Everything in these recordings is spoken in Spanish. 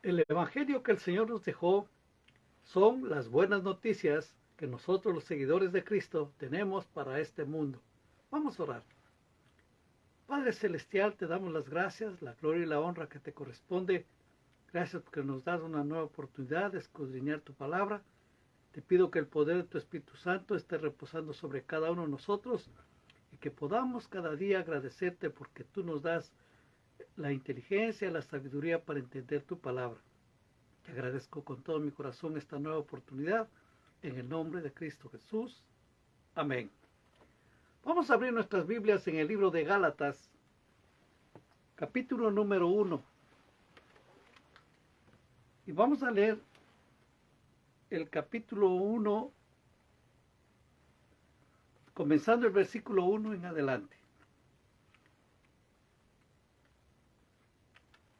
El Evangelio que el Señor nos dejó son las buenas noticias que nosotros los seguidores de Cristo tenemos para este mundo. Vamos a orar. Padre Celestial, te damos las gracias, la gloria y la honra que te corresponde. Gracias porque nos das una nueva oportunidad de escudriñar tu palabra. Te pido que el poder de tu Espíritu Santo esté reposando sobre cada uno de nosotros y que podamos cada día agradecerte porque tú nos das la inteligencia, la sabiduría para entender tu palabra. Te agradezco con todo mi corazón esta nueva oportunidad en el nombre de Cristo Jesús. Amén. Vamos a abrir nuestras Biblias en el libro de Gálatas, capítulo número 1. Y vamos a leer el capítulo 1, comenzando el versículo 1 en adelante.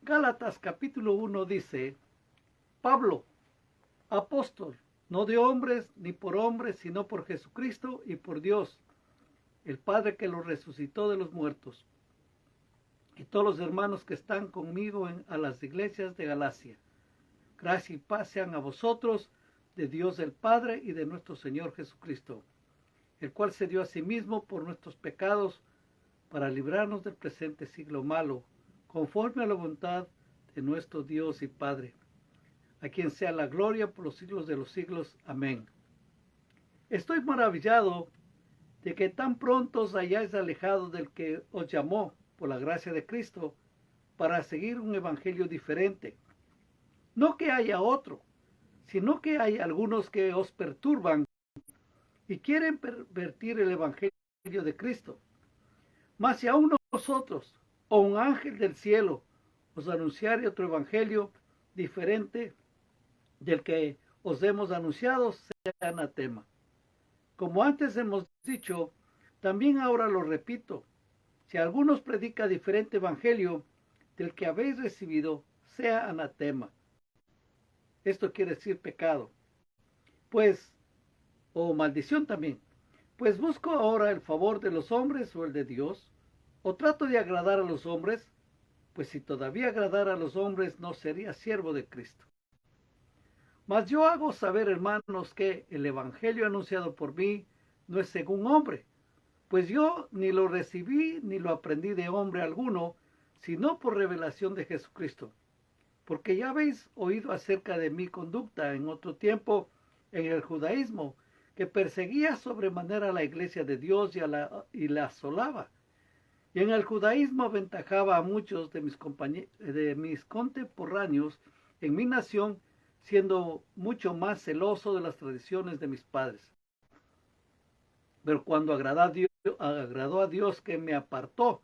Gálatas capítulo 1 dice: Pablo, apóstol, no de hombres ni por hombres, sino por Jesucristo y por Dios, el Padre que lo resucitó de los muertos, y todos los hermanos que están conmigo a las iglesias de Galacia. Gracia y paz sean a vosotros, de Dios el Padre y de nuestro Señor Jesucristo, el cual se dio a sí mismo por nuestros pecados para librarnos del presente siglo malo, conforme a la voluntad de nuestro Dios y Padre, a quien sea la gloria por los siglos de los siglos. Amén. Estoy maravillado de que tan pronto os hayáis alejado del que os llamó por la gracia de Cristo para seguir un evangelio diferente. No que haya otro, sino que hay algunos que os perturban y quieren pervertir el evangelio de Cristo. Mas si aún nosotros o un ángel del cielo os anunciare otro evangelio diferente del que os hemos anunciado, sea anatema. Como antes hemos dicho, también ahora lo repito: si alguno os predica diferente evangelio del que habéis recibido, sea anatema. Esto quiere decir pecado, pues, o maldición también. Pues busco ahora el favor de los hombres o el de Dios, o trato de agradar a los hombres, pues si todavía agradara a los hombres no sería siervo de Cristo. Mas yo hago saber, hermanos, que el evangelio anunciado por mí no es según hombre, pues yo ni lo recibí ni lo aprendí de hombre alguno, sino por revelación de Jesucristo. Porque ya habéis oído acerca de mi conducta en otro tiempo en el judaísmo, que perseguía sobremanera a la iglesia de Dios y la asolaba. Y en el judaísmo aventajaba a muchos de mis contemporáneos en mi nación, siendo mucho más celoso de las tradiciones de mis padres. Pero cuando agradó a Dios que me apartó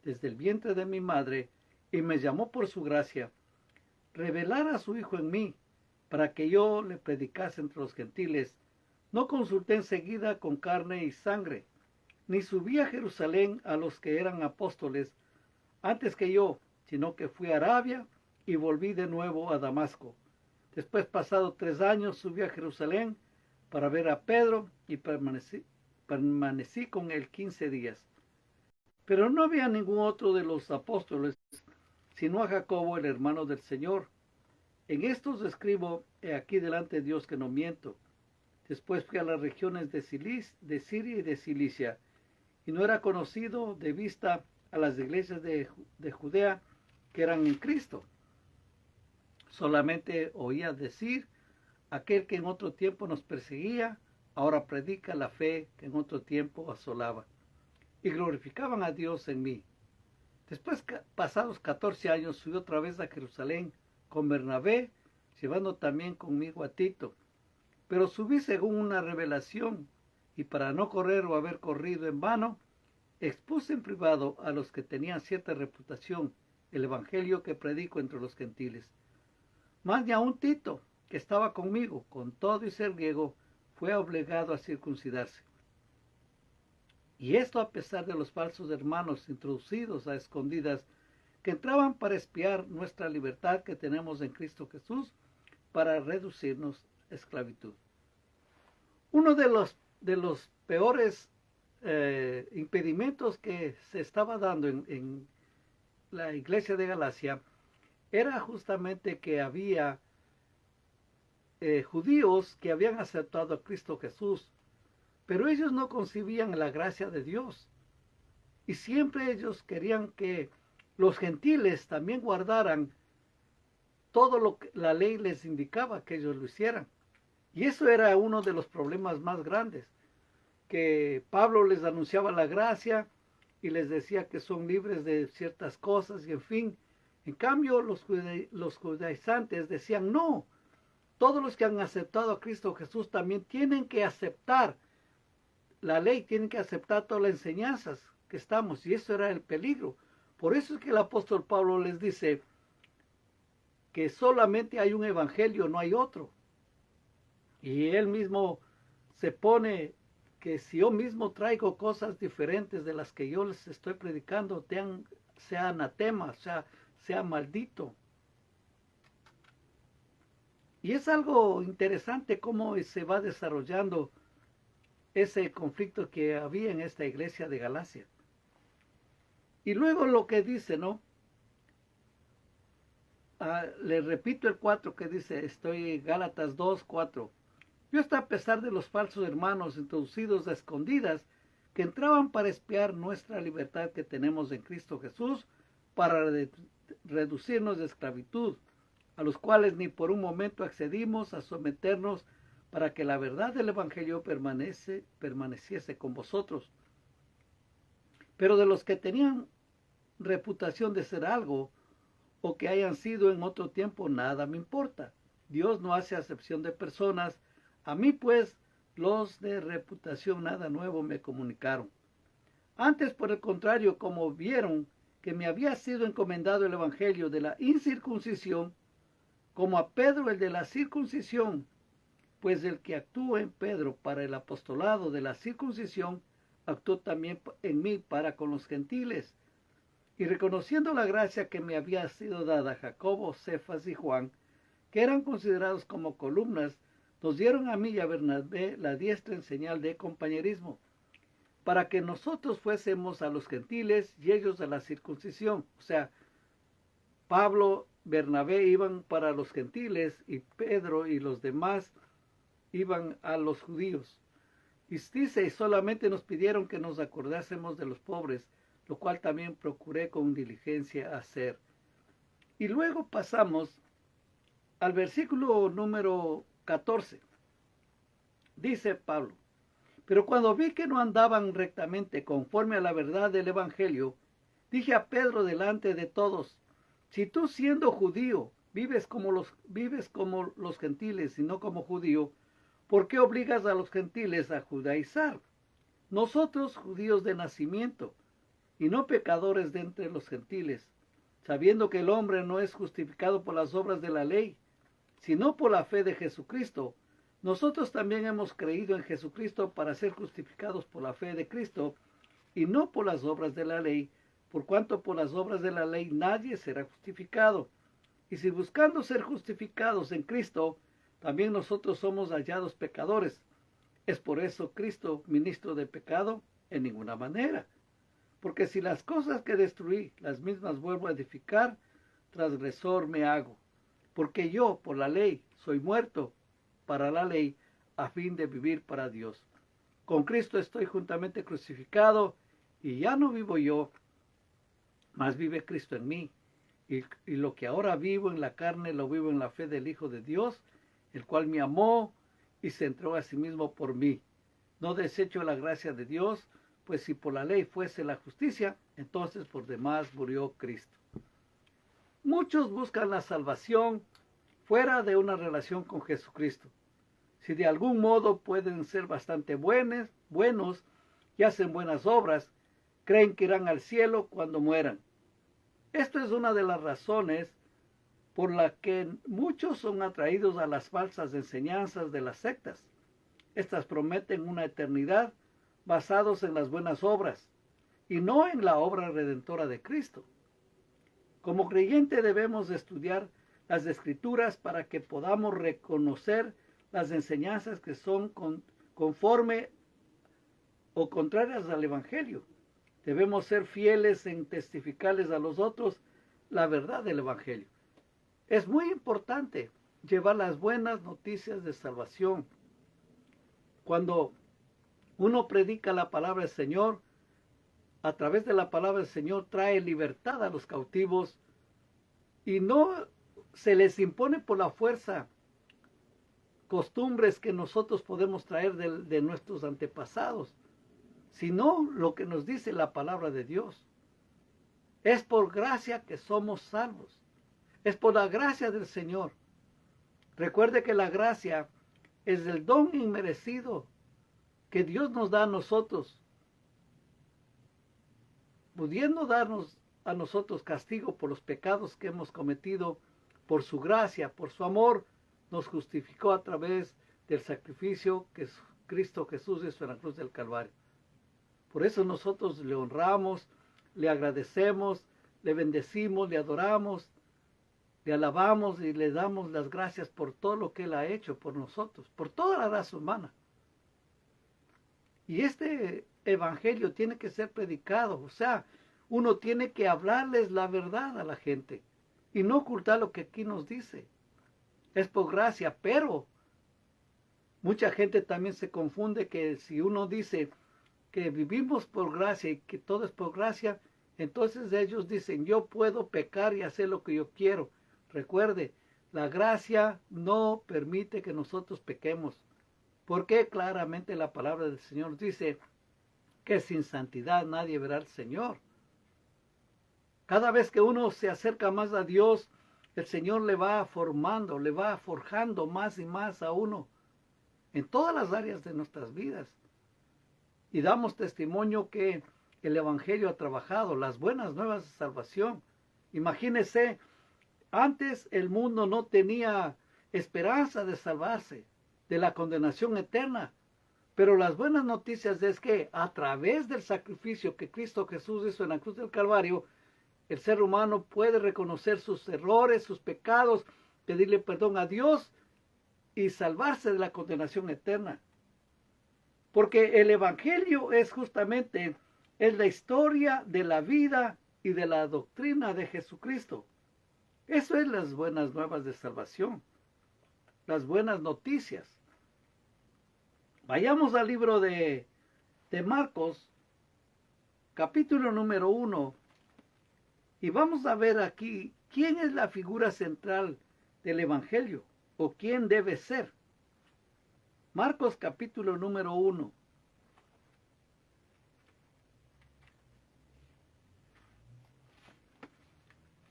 desde el vientre de mi madre y me llamó por su gracia, revelar a su Hijo en mí, para que yo le predicase entre los gentiles, no consulté enseguida con carne y sangre, ni subí a Jerusalén a los que eran apóstoles antes que yo, sino que fui a Arabia y volví de nuevo a Damasco. Después, pasado 3 años, subí a Jerusalén para ver a Pedro y permanecí con él 15 días. Pero no había ningún otro de los apóstoles, sino a Jacobo, el hermano del Señor. En estos escribo, he aquí delante de Dios que no miento. Después fui a las regiones de Siria y de Cilicia, y no era conocido de vista a las iglesias de Judea que eran en Cristo. Solamente oía decir: aquel que en otro tiempo nos perseguía, ahora predica la fe que en otro tiempo asolaba. Y glorificaban a Dios en mí. Después, pasados 14 años, subí otra vez a Jerusalén con Bernabé, llevando también conmigo a Tito. Pero subí según una revelación, y para no correr o haber corrido en vano, expuse en privado a los que tenían cierta reputación el evangelio que predico entre los gentiles. Más de aún Tito, que estaba conmigo, con todo y ser griego, fue obligado a circuncidarse. Y esto a pesar de los falsos hermanos introducidos a escondidas, que entraban para espiar nuestra libertad que tenemos en Cristo Jesús, para reducirnos a esclavitud. Uno de los peores impedimentos que se estaba dando en la iglesia de Galacia era justamente que había judíos que habían aceptado a Cristo Jesús, pero ellos no concibían la gracia de Dios. Y siempre ellos querían que los gentiles también guardaran todo lo que la ley les indicaba que ellos lo hicieran. Y eso era uno de los problemas más grandes, que Pablo les anunciaba la gracia y les decía que son libres de ciertas cosas y en fin. En cambio, los judaizantes decían, no, todos los que han aceptado a Cristo Jesús también tienen que aceptar la ley, tienen que aceptar todas las enseñanzas que estamos, y eso era el peligro. Por eso es que el apóstol Pablo les dice que solamente hay un evangelio, no hay otro. Y él mismo se pone que si yo mismo traigo cosas diferentes de las que yo les estoy predicando, sea anatema, sea maldito. Y es algo interesante cómo se va desarrollando ese conflicto que había en esta iglesia de Galacia. Y luego lo que dice, ¿no? Le repito el 4 que dice, estoy Gálatas 2, 4. Yo hasta a pesar de los falsos hermanos introducidos a escondidas que entraban para espiar nuestra libertad que tenemos en Cristo Jesús para reducirnos de esclavitud, a los cuales ni por un momento accedimos a someternos para que la verdad del Evangelio permaneciese con vosotros. Pero de los que tenían reputación de ser algo, o que hayan sido en otro tiempo, nada me importa. Dios no hace acepción de personas. A mí pues los de reputación nada nuevo me comunicaron. Antes, por el contrario, como vieron que me había sido encomendado el evangelio de la incircuncisión, como a Pedro el de la circuncisión, pues el que actuó en Pedro para el apostolado de la circuncisión, actuó también en mí para con los gentiles. Y reconociendo la gracia que me había sido dada a Jacobo, Cefas y Juan, que eran considerados como columnas, nos dieron a mí y a Bernabé la diestra en señal de compañerismo, para que nosotros fuésemos a los gentiles y ellos a la circuncisión. O sea, Pablo, Bernabé iban para los gentiles y Pedro y los demás iban a los judíos. Y dice, y solamente nos pidieron que nos acordásemos de los pobres, lo cual también procuré con diligencia hacer. Y luego pasamos al versículo número 14. Dice Pablo, pero cuando vi que no andaban rectamente conforme a la verdad del Evangelio, dije a Pedro delante de todos, si tú siendo judío vives como los gentiles y no como judío, ¿por qué obligas a los gentiles a judaizar? Nosotros, judíos de nacimiento, y no pecadores de entre los gentiles, sabiendo que el hombre no es justificado por las obras de la ley, sino por la fe de Jesucristo. Nosotros también hemos creído en Jesucristo para ser justificados por la fe de Cristo, y no por las obras de la ley, por cuanto por las obras de la ley nadie será justificado. Y si buscando ser justificados en Cristo, también nosotros somos hallados pecadores. ¿Es por eso Cristo ministro de pecado? En ninguna manera. Porque si las cosas que destruí, las mismas vuelvo a edificar, transgresor me hago. Porque yo, por la ley, soy muerto para la ley, a fin de vivir para Dios. Con Cristo estoy juntamente crucificado, y ya no vivo yo, mas vive Cristo en mí. Y lo que ahora vivo en la carne, lo vivo en la fe del Hijo de Dios, el cual me amó y se entregó a sí mismo por mí. No desecho la gracia de Dios, pues si por la ley fuese la justicia, entonces por demás murió Cristo. Muchos buscan la salvación fuera de una relación con Jesucristo. Si de algún modo pueden ser bastante buenos y hacen buenas obras, creen que irán al cielo cuando mueran. Esto es una de las razones por la que muchos son atraídos a las falsas enseñanzas de las sectas. Estas prometen una eternidad basados en las buenas obras y no en la obra redentora de Cristo. Como creyente debemos estudiar las Escrituras para que podamos reconocer las enseñanzas que son conforme o contrarias al Evangelio. Debemos ser fieles en testificarles a los otros la verdad del Evangelio. Es muy importante llevar las buenas noticias de salvación. Cuando uno predica la palabra del Señor, a través de la palabra del Señor trae libertad a los cautivos y no se les impone por la fuerza costumbres que nosotros podemos traer de nuestros antepasados, sino lo que nos dice la palabra de Dios. Es por gracia que somos salvos. Es por la gracia del Señor. Recuerde que la gracia es el don inmerecido que Dios nos da a nosotros, pudiendo darnos a nosotros castigo por los pecados que hemos cometido. Por su gracia, por su amor, nos justificó a través del sacrificio que Cristo Jesús hizo en la cruz del Calvario. Por eso nosotros le honramos, le agradecemos, le bendecimos, le adoramos, le alabamos y le damos las gracias por todo lo que Él ha hecho por nosotros, por toda la raza humana. Y este evangelio tiene que ser predicado, o sea, uno tiene que hablarles la verdad a la gente y no ocultar lo que aquí nos dice. Es por gracia, pero mucha gente también se confunde que si uno dice que vivimos por gracia y que todo es por gracia, entonces ellos dicen, yo puedo pecar y hacer lo que yo quiero. Recuerde, la gracia no permite que nosotros pequemos, porque claramente la palabra del Señor dice que sin santidad nadie verá al Señor. Cada vez que uno se acerca más a Dios, el Señor le va formando, le va forjando más y más a uno en todas las áreas de nuestras vidas. Y damos testimonio que el Evangelio ha trabajado, las buenas nuevas de salvación. Imagínese, antes el mundo no tenía esperanza de salvarse de la condenación eterna. Pero las buenas noticias es que a través del sacrificio que Cristo Jesús hizo en la cruz del Calvario, el ser humano puede reconocer sus errores, sus pecados, pedirle perdón a Dios y salvarse de la condenación eterna. Porque el Evangelio es justamente la historia de la vida y de la doctrina de Jesucristo. Eso es las buenas nuevas de salvación, las buenas noticias. Vayamos al libro de Marcos, capítulo número 1, y vamos a ver aquí quién es la figura central del Evangelio, o quién debe ser. Marcos capítulo número 1.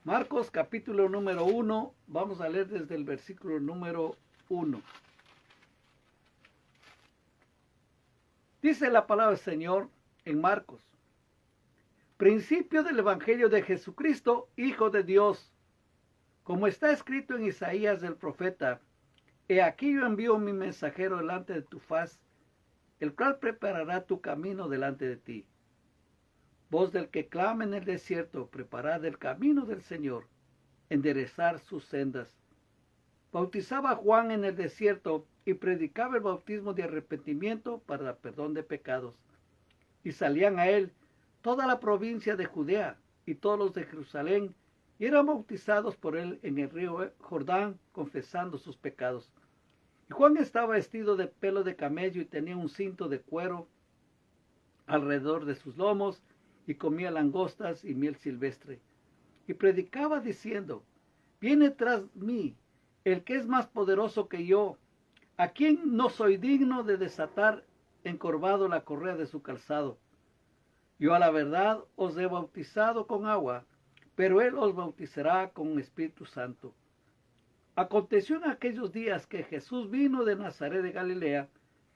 Marcos capítulo número 1, vamos a leer desde el versículo número 1. Dice la palabra del Señor en Marcos: principio del Evangelio de Jesucristo, Hijo de Dios, como está escrito en Isaías el profeta: he aquí yo envío mi mensajero delante de tu faz, el cual preparará tu camino delante de ti. Voz del que clama en el desierto, preparad el camino del Señor, enderezar sus sendas. Bautizaba a Juan en el desierto y predicaba el bautismo de arrepentimiento para el perdón de pecados. Y salían a él toda la provincia de Judea y todos los de Jerusalén, y eran bautizados por él en el río Jordán, confesando sus pecados. Y Juan estaba vestido de pelo de camello y tenía un cinto de cuero alrededor de sus lomos, y comía langostas y miel silvestre. Y predicaba diciendo: viene tras mí el que es más poderoso que yo, a quien no soy digno de desatar encorvado la correa de su calzado. Yo a la verdad os he bautizado con agua, pero él os bautizará con Espíritu Santo. Aconteció en aquellos días que Jesús vino de Nazaret de Galilea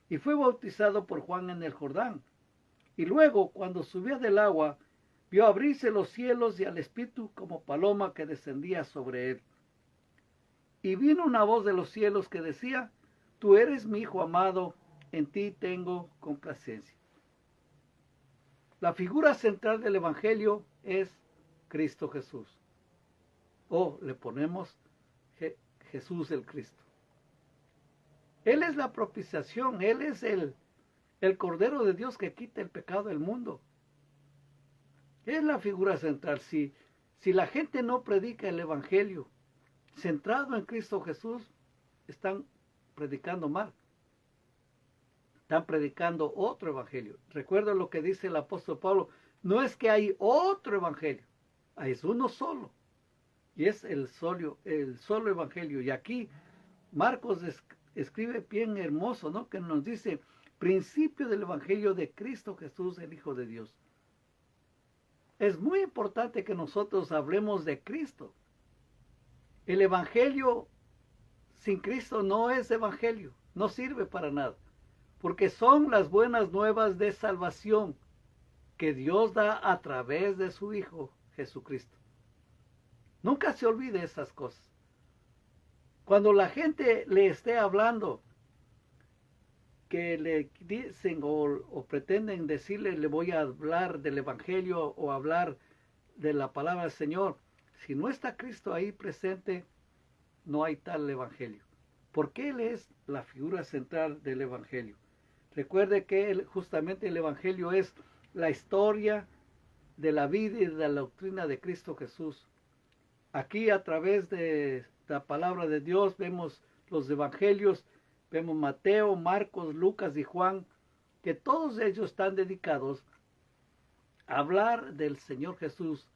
y fue bautizado por Juan en el Jordán. Y luego, cuando subía del agua, vio abrirse los cielos y al Espíritu como paloma que descendía sobre él. Y vino una voz de los cielos que decía: tú eres mi Hijo amado, en ti tengo complacencia. La figura central del Evangelio es Cristo Jesús. O le ponemos Jesús el Cristo. Él es la propiciación, Él es el Cordero de Dios que quita el pecado del mundo. Es la figura central. Si la gente no predica el Evangelio, centrado en Cristo Jesús, están predicando mal. Están predicando otro evangelio. Recuerda lo que dice el apóstol Pablo. No es que hay otro evangelio, es uno solo. Y es el solo evangelio. Y aquí Marcos escribe bien hermoso, ¿no? Que nos dice, principio del evangelio de Cristo Jesús, el Hijo de Dios. Es muy importante que nosotros hablemos de Cristo. El evangelio sin Cristo no es evangelio, no sirve para nada. Porque son las buenas nuevas de salvación que Dios da a través de su Hijo Jesucristo. Nunca se olvide esas cosas. Cuando la gente le esté hablando, que le dicen o pretenden decirle, le voy a hablar del Evangelio o hablar de la palabra del Señor, si no está Cristo ahí presente, no hay tal Evangelio. Porque Él es la figura central del Evangelio. Recuerde que justamente el Evangelio es la historia de la vida y de la doctrina de Cristo Jesús. Aquí a través de la palabra de Dios vemos los evangelios, vemos Mateo, Marcos, Lucas y Juan, que todos ellos están dedicados a hablar del Señor Jesús,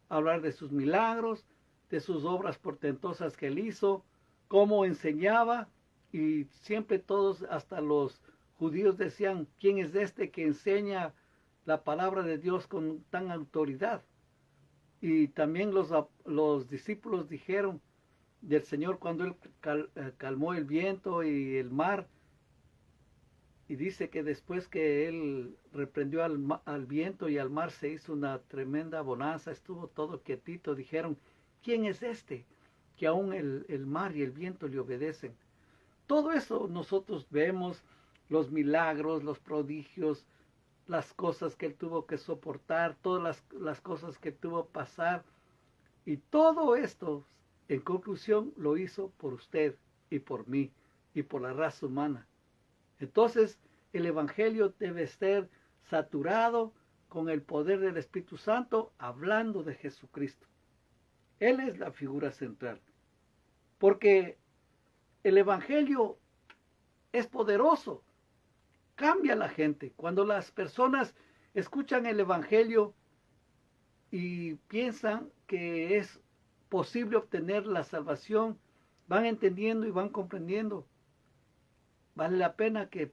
a hablar de sus milagros, de sus obras portentosas que Él hizo, cómo enseñaba, y siempre todos, hasta los judíos decían, ¿quién es este que enseña la palabra de Dios con tan autoridad? Y también los discípulos dijeron del Señor cuando Él calmó el viento y el mar. Y dice que después que Él reprendió al viento y al mar se hizo una tremenda bonanza, estuvo todo quietito. Dijeron, ¿quién es este que aún el mar y el viento le obedecen? Todo eso nosotros vemos, los milagros, los prodigios, las cosas que Él tuvo que soportar, todas las cosas que tuvo que pasar. Y todo esto, en conclusión, lo hizo por usted y por mí y por la raza humana. Entonces, el Evangelio debe estar saturado con el poder del Espíritu Santo, hablando de Jesucristo. Él es la figura central. Porque el Evangelio es poderoso. Cambia a la gente. Cuando las personas escuchan el Evangelio y piensan que es posible obtener la salvación, van entendiendo y van comprendiendo. Vale la pena que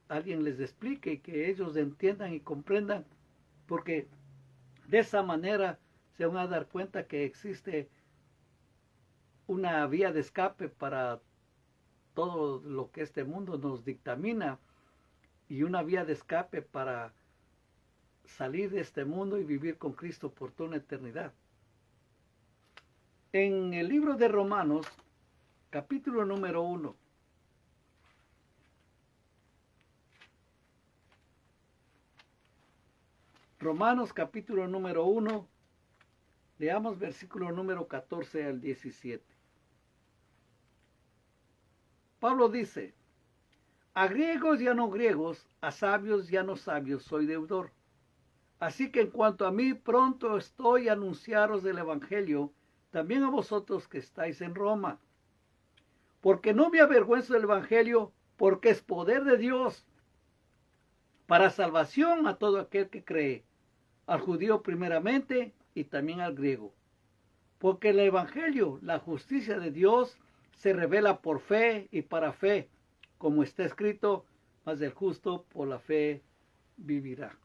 alguien les explique y que ellos entiendan y comprendan, porque de esa manera se van a dar cuenta que existe una vía de escape para todo lo que este mundo nos dictamina, y una vía de escape para salir de este mundo y vivir con Cristo por toda una eternidad. En el libro de Romanos, capítulo número 1, Romanos capítulo número 1, leamos versículo número 14 al 17. Pablo dice, a griegos y a no griegos, a sabios y a no sabios soy deudor. Así que en cuanto a mí, pronto estoy a anunciaros del Evangelio, también a vosotros que estáis en Roma. Porque no me avergüenzo del Evangelio, porque es poder de Dios para salvación a todo aquel que cree, al judío primeramente y también al griego. Porque el Evangelio, la justicia de Dios, se revela por fe y para fe, como está escrito, mas el justo por la fe vivirá.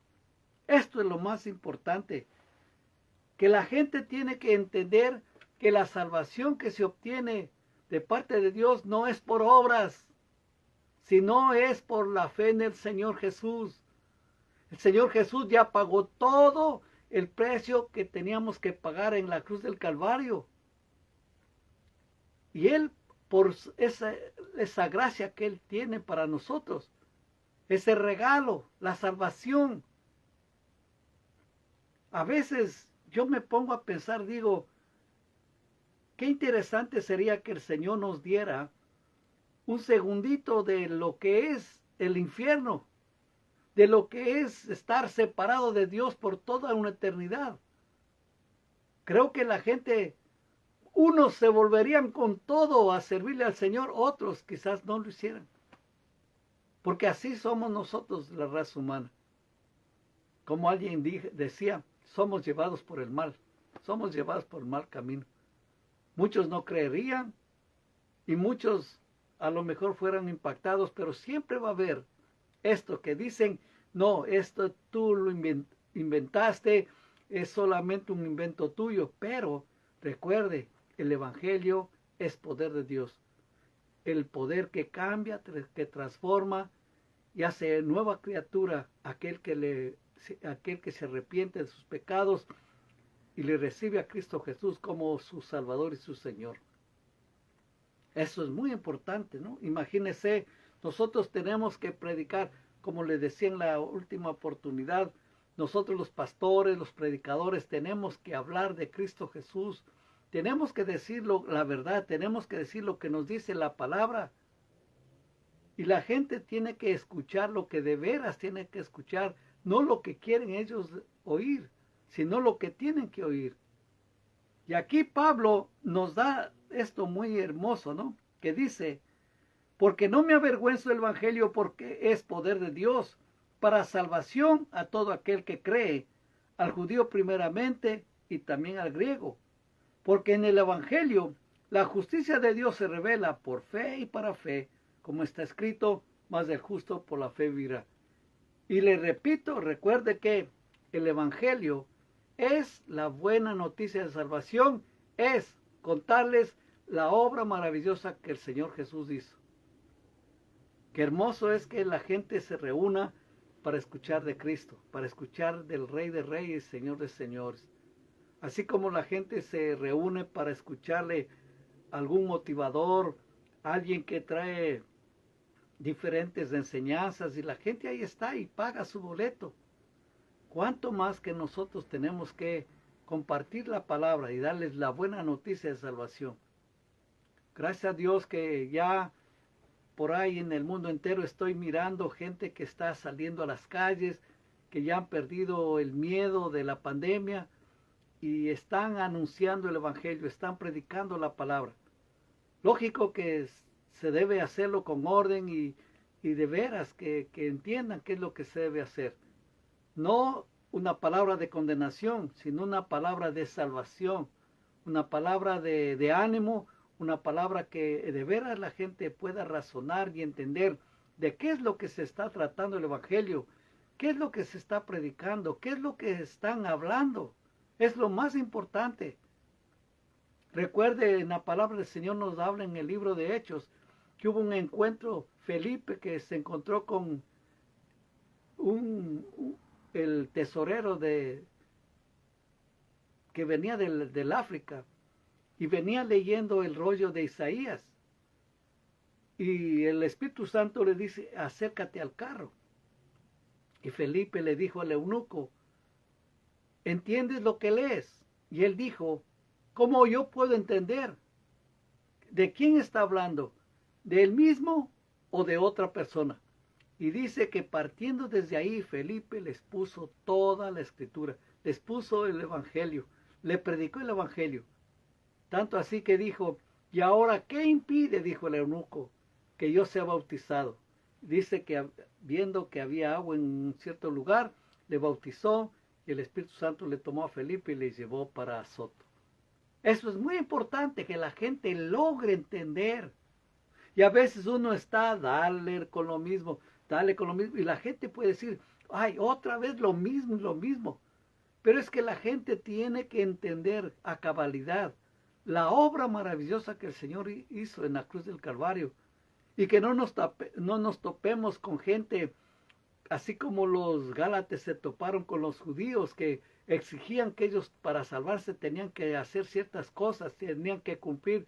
Esto es lo más importante, que la gente tiene que entender que la salvación que se obtiene de parte de Dios no es por obras, sino es por la fe en el Señor Jesús. El Señor Jesús ya pagó todo el precio que teníamos que pagar en la cruz del Calvario. Y Él, por esa gracia que Él tiene para nosotros, ese regalo, la salvación. A veces yo me pongo a pensar, digo, qué interesante sería que el Señor nos diera un segundito de lo que es el infierno, de lo que es estar separado de Dios por toda una eternidad. Creo que la gente Unos se volverían con todo a servirle al Señor, otros quizás no lo hicieran. Porque así somos nosotros, la raza humana. Como alguien decía, somos llevados por el mal, somos llevados por el mal camino. Muchos no creerían y muchos a lo mejor fueran impactados, pero siempre va a haber esto que dicen, no, esto tú lo inventaste, es solamente un invento tuyo, pero recuerde, el Evangelio es poder de Dios. El poder que cambia, que transforma y hace nueva criatura aquel que se arrepiente de sus pecados y le recibe a Cristo Jesús como su Salvador y su Señor. Eso es muy importante, ¿no? Imagínense, nosotros tenemos que predicar, como les decía en la última oportunidad, nosotros los pastores, los predicadores, tenemos que hablar de Cristo Jesús, tenemos que decir la verdad, tenemos que decir lo que nos dice la palabra. Y la gente tiene que escuchar lo que de veras tiene que escuchar, no lo que quieren ellos oír, sino lo que tienen que oír. Y aquí Pablo nos da esto muy hermoso, ¿no? Que dice, porque no me avergüenzo del Evangelio, porque es poder de Dios para salvación a todo aquel que cree, al judío primeramente y también al griego. Porque en el Evangelio la justicia de Dios se revela por fe y para fe, como está escrito, más del justo por la fe vivirá. Y le repito, recuerde que el Evangelio es la buena noticia de salvación, es contarles la obra maravillosa que el Señor Jesús hizo. Qué hermoso es que la gente se reúna para escuchar de Cristo, para escuchar del Rey de Reyes, Señor de Señores. Así como la gente se reúne para escucharle algún motivador, alguien que trae diferentes enseñanzas y la gente ahí está y paga su boleto. ¿Cuánto más que nosotros tenemos que compartir la palabra y darles la buena noticia de salvación? Gracias a Dios que ya por ahí en el mundo entero estoy mirando gente que está saliendo a las calles, que ya han perdido el miedo de la pandemia y están anunciando el Evangelio, están predicando la palabra. Lógico que se debe hacerlo con orden y de veras que entiendan qué es lo que se debe hacer. No una palabra de condenación, sino una palabra de salvación, una palabra de ánimo, una palabra que de veras la gente pueda razonar y entender de qué es lo que se está tratando el Evangelio, qué es lo que se está predicando, qué es lo que están hablando. Es lo más importante. Recuerde, en la palabra del Señor nos habla en el libro de Hechos que hubo un encuentro, Felipe que se encontró con el tesorero que venía del África y venía leyendo el rollo de Isaías. Y el Espíritu Santo le dice, acércate al carro. Y Felipe le dijo al eunuco, ¿entiendes lo que lees? Y él dijo, ¿cómo yo puedo entender? ¿De quién está hablando? ¿De él mismo o de otra persona? Y dice que partiendo desde ahí, Felipe les puso toda la escritura, les puso el Evangelio, le predicó el Evangelio. Tanto así que dijo, ¿y ahora qué impide? Dijo el eunuco, que yo sea bautizado. Dice que viendo que había agua en un cierto lugar, le bautizó y el Espíritu Santo le tomó a Felipe y le llevó para Azoto. Eso es muy importante, que la gente logre entender. Y a veces uno está, dale con lo mismo, y la gente puede decir, ay, otra vez lo mismo y lo mismo. Pero es que la gente tiene que entender a cabalidad la obra maravillosa que el Señor hizo en la cruz del Calvario. Y que no nos topemos con gente, así como los gálatas se toparon con los judíos, que exigían que ellos para salvarse tenían que hacer ciertas cosas, tenían que cumplir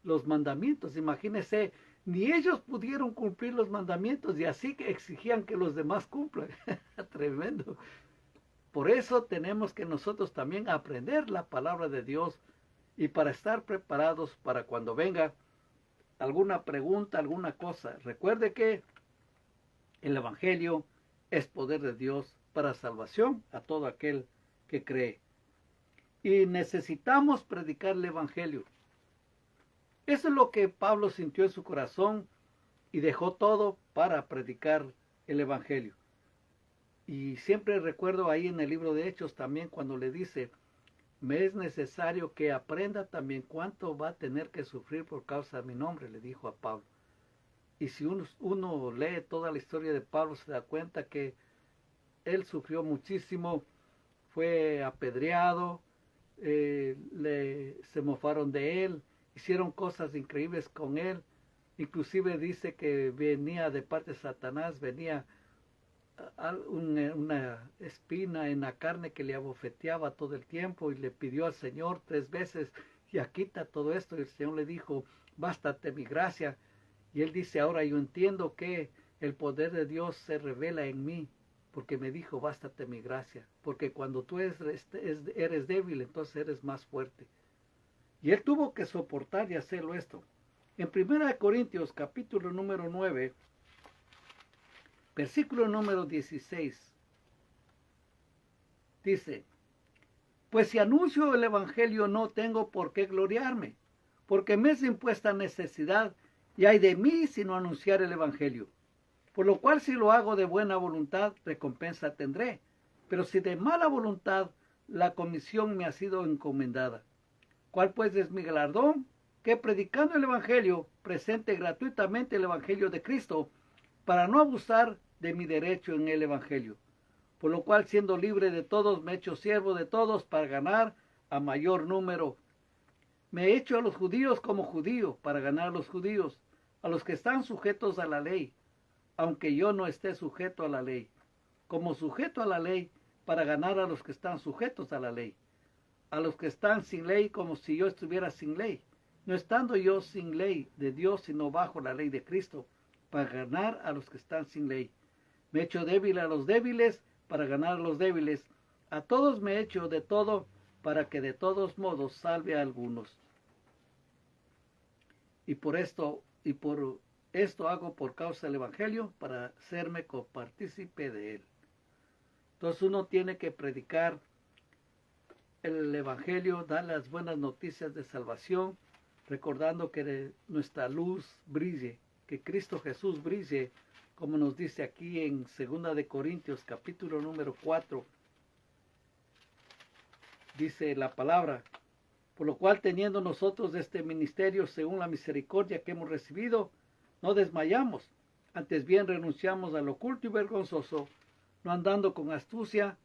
los mandamientos. Imagínense, ni ellos pudieron cumplir los mandamientos y así que exigían que los demás cumplan. Tremendo. Por eso tenemos que nosotros también aprender la palabra de Dios y para estar preparados para cuando venga alguna pregunta, alguna cosa. Recuerde que el Evangelio es poder de Dios para salvación a todo aquel que cree. Y necesitamos predicar el Evangelio. Eso es lo que Pablo sintió en su corazón y dejó todo para predicar el Evangelio. Y siempre recuerdo ahí en el libro de Hechos también cuando le dice, me es necesario que aprenda también cuánto va a tener que sufrir por causa de mi nombre, le dijo a Pablo. Y si uno lee toda la historia de Pablo, se da cuenta que él sufrió muchísimo, fue apedreado, se mofaron de él, hicieron cosas increíbles con él. Inclusive dice que venía de parte de Satanás, venía una espina en la carne que le abofeteaba todo el tiempo y le pidió al Señor 3 veces, ya quita todo esto. Y el Señor le dijo, bástate mi gracia. Y él dice, ahora yo entiendo que el poder de Dios se revela en mí, porque me dijo, bástate mi gracia. Porque cuando tú eres débil, entonces eres más fuerte. Y él tuvo que soportar y hacerlo esto. En 1 Corintios capítulo número 9, versículo número 16, dice, pues si anuncio el Evangelio no tengo por qué gloriarme, porque me es impuesta necesidad y hay de mí si no anunciar el Evangelio. Por lo cual si lo hago de buena voluntad, recompensa tendré. Pero si de mala voluntad, la comisión me ha sido encomendada. ¿Cuál pues es mi galardón? Que predicando el Evangelio, presente gratuitamente el Evangelio de Cristo, para no abusar de mi derecho en el Evangelio. Por lo cual, siendo libre de todos, me he hecho siervo de todos para ganar a mayor número. Me he hecho a los judíos como judío para ganar a los judíos, a los que están sujetos a la ley, aunque yo no esté sujeto a la ley, como sujeto a la ley para ganar a los que están sujetos a la ley, a los que están sin ley como si yo estuviera sin ley, no estando yo sin ley de Dios, sino bajo la ley de Cristo, para ganar a los que están sin ley. Me he hecho débil a los débiles para ganar a los débiles. A todos me he hecho de todo para que de todos modos salve a algunos. Y por esto hago por causa del Evangelio, para hacerme copartícipe de él. Entonces uno tiene que predicar el Evangelio, dar las buenas noticias de salvación, recordando que nuestra luz brille, que Cristo Jesús brille, como nos dice aquí en 2 de Corintios capítulo número 4, dice la palabra, por lo cual teniendo nosotros este ministerio según la misericordia que hemos recibido, no desmayamos, antes bien renunciamos al oculto y vergonzoso, no andando con astucia,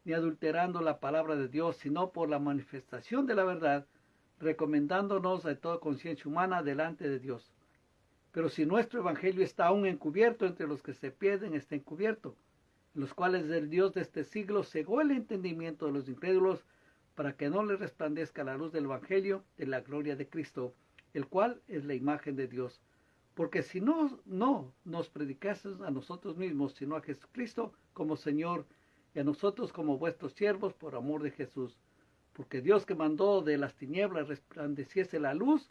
ni adulterando la palabra de Dios, sino por la manifestación de la verdad, recomendándonos a toda conciencia humana delante de Dios. Pero si nuestro evangelio está aún encubierto, entre los que se pierden está encubierto, en los cuales el Dios de este siglo cegó el entendimiento de los incrédulos, para que no les resplandezca la luz del evangelio de la gloria de Cristo, el cual es la imagen de Dios. Porque si no nos predicases a nosotros mismos, sino a Jesucristo como Señor, y a nosotros como vuestros siervos por amor de Jesús. Porque Dios, que mandó de las tinieblas resplandeciese la luz,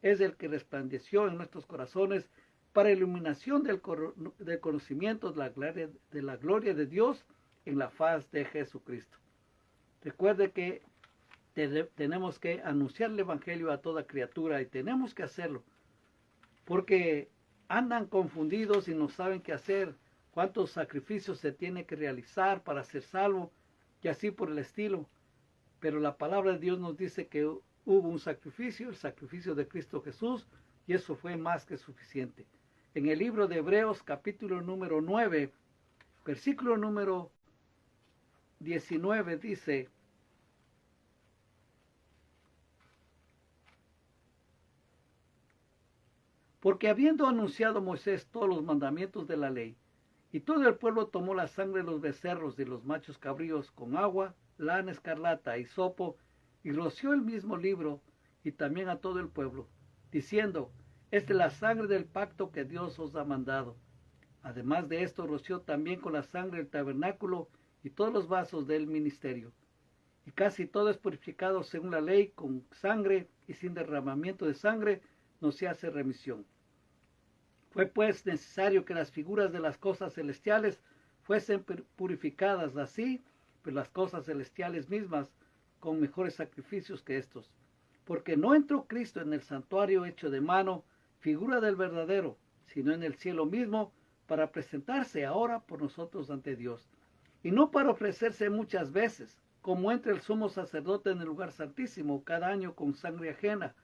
es el que resplandeció en nuestros corazones para iluminación del conocimiento de la gloria de Dios en la faz de Jesucristo. Recuerde que tenemos que anunciar el Evangelio a toda criatura, y tenemos que hacerlo, porque andan confundidos y no saben qué hacer, cuántos sacrificios se tiene que realizar para ser salvo, y así por el estilo. Pero la palabra de Dios nos dice que hubo un sacrificio, el sacrificio de Cristo Jesús, y eso fue más que suficiente. En el libro de Hebreos capítulo número 9, versículo número 19 dice, porque habiendo anunciado Moisés todos los mandamientos de la ley, y todo el pueblo tomó la sangre de los becerros y de los machos cabríos con agua, lana escarlata y hisopo, y roció el mismo libro, y también a todo el pueblo, diciendo, esta es la sangre del pacto que Dios os ha mandado. Además de esto, roció también con la sangre el tabernáculo y todos los vasos del ministerio. Y casi todo es purificado según la ley, con sangre, y sin derramamiento de sangre no se hace remisión. Fue pues necesario que las figuras de las cosas celestiales fuesen purificadas así, pero las cosas celestiales mismas con mejores sacrificios que estos. porque no entró Cristo en el santuario hecho de mano, figura del verdadero, sino en el cielo mismo, para presentarse ahora por nosotros ante Dios. Y no para ofrecerse muchas veces, como entra el sumo sacerdote en el lugar santísimo cada año con sangre ajena.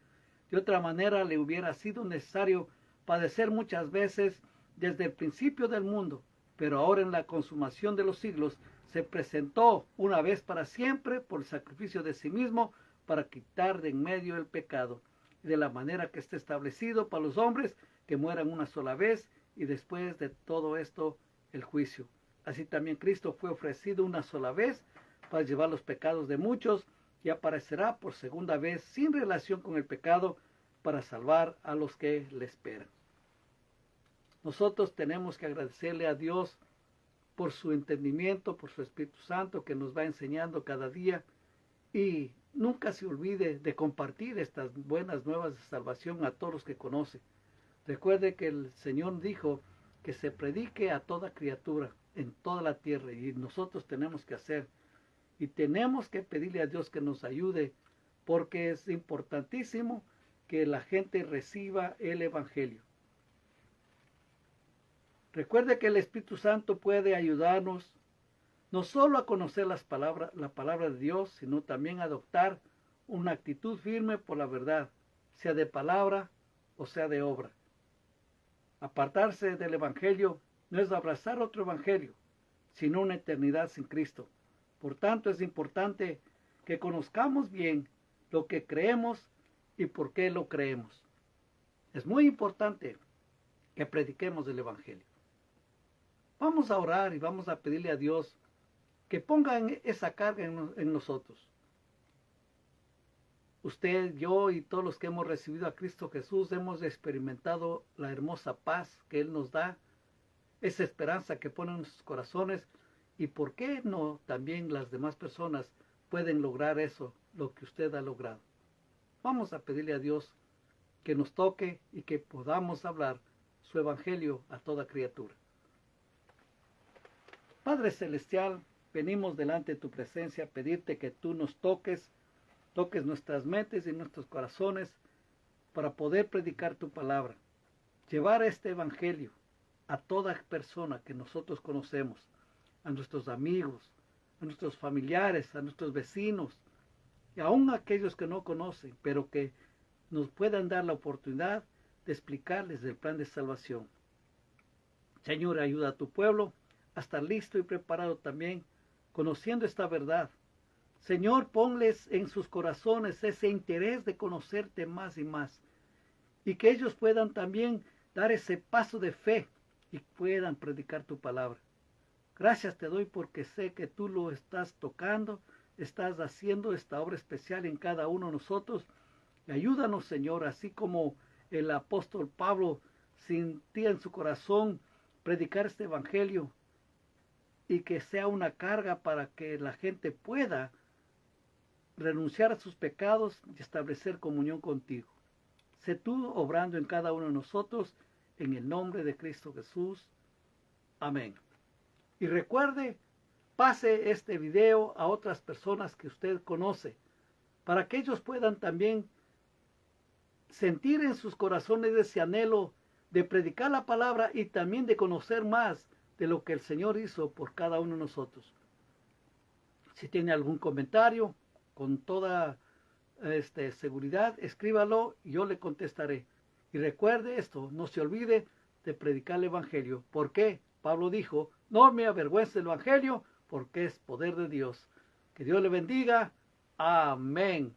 De otra manera le hubiera sido necesario padecer muchas veces desde el principio del mundo, pero ahora en la consumación de los siglos se presentó una vez para siempre por el sacrificio de sí mismo para quitar de en medio el pecado, y de la manera que está establecido para los hombres que mueran una sola vez y después de todo esto el juicio. Así también Cristo fue ofrecido una sola vez para llevar los pecados de muchos y aparecerá por segunda vez sin relación con el pecado para salvar a los que le esperan. Nosotros tenemos que agradecerle a Dios por su entendimiento, por su Espíritu Santo que nos va enseñando cada día, y nunca se olvide de compartir estas buenas nuevas de salvación a todos los que conoce. Recuerde que el Señor dijo que se predique a toda criatura en toda la tierra, y nosotros tenemos que hacer, y tenemos que pedirle a Dios que nos ayude, porque es importantísimo que la gente reciba el Evangelio. Recuerde que el Espíritu Santo puede ayudarnos no solo a conocer la palabra de Dios, sino también a adoptar una actitud firme por la verdad, sea de palabra o sea de obra. Apartarse del Evangelio no es abrazar otro Evangelio, sino una eternidad sin Cristo. Por tanto, es importante que conozcamos bien lo que creemos y por qué lo creemos. Es muy importante que prediquemos el Evangelio. Vamos a orar y vamos a pedirle a Dios que ponga esa carga en nosotros. Usted, yo y todos los que hemos recibido a Cristo Jesús hemos experimentado la hermosa paz que Él nos da, esa esperanza que pone en nuestros corazones, y por qué no también las demás personas pueden lograr eso, lo que usted ha logrado. Vamos a pedirle a Dios que nos toque y que podamos hablar su evangelio a toda criatura. Padre Celestial, venimos delante de tu presencia a pedirte que tú nos toques nuestras mentes y nuestros corazones para poder predicar tu palabra, llevar este evangelio a toda persona que nosotros conocemos, a nuestros amigos, a nuestros familiares, a nuestros vecinos, y aún a aquellos que no conocen, pero que nos puedan dar la oportunidad de explicarles el plan de salvación. Señor, ayuda a tu pueblo a estar listo y preparado también, conociendo esta verdad. Señor, ponles en sus corazones ese interés de conocerte más y más, y que ellos puedan también dar ese paso de fe y puedan predicar tu palabra. Gracias te doy porque sé que tú lo estás tocando, estás haciendo esta obra especial en cada uno de nosotros. Y ayúdanos, Señor, así como el apóstol Pablo sentía en su corazón predicar este evangelio, y que sea una carga para que la gente pueda renunciar a sus pecados y establecer comunión contigo. Sé tú obrando en cada uno de nosotros, en el nombre de Cristo Jesús. Amén. Y recuerde, pase este video a otras personas que usted conoce, para que ellos puedan también sentir en sus corazones ese anhelo de predicar la palabra y también de conocer más de lo que el Señor hizo por cada uno de nosotros. Si tiene algún comentario, con toda seguridad, escríbalo y yo le contestaré. Y recuerde esto, no se olvide de predicar el Evangelio. ¿Por qué? Pablo dijo, no me avergüence el Evangelio, porque es poder de Dios. Que Dios le bendiga. Amén.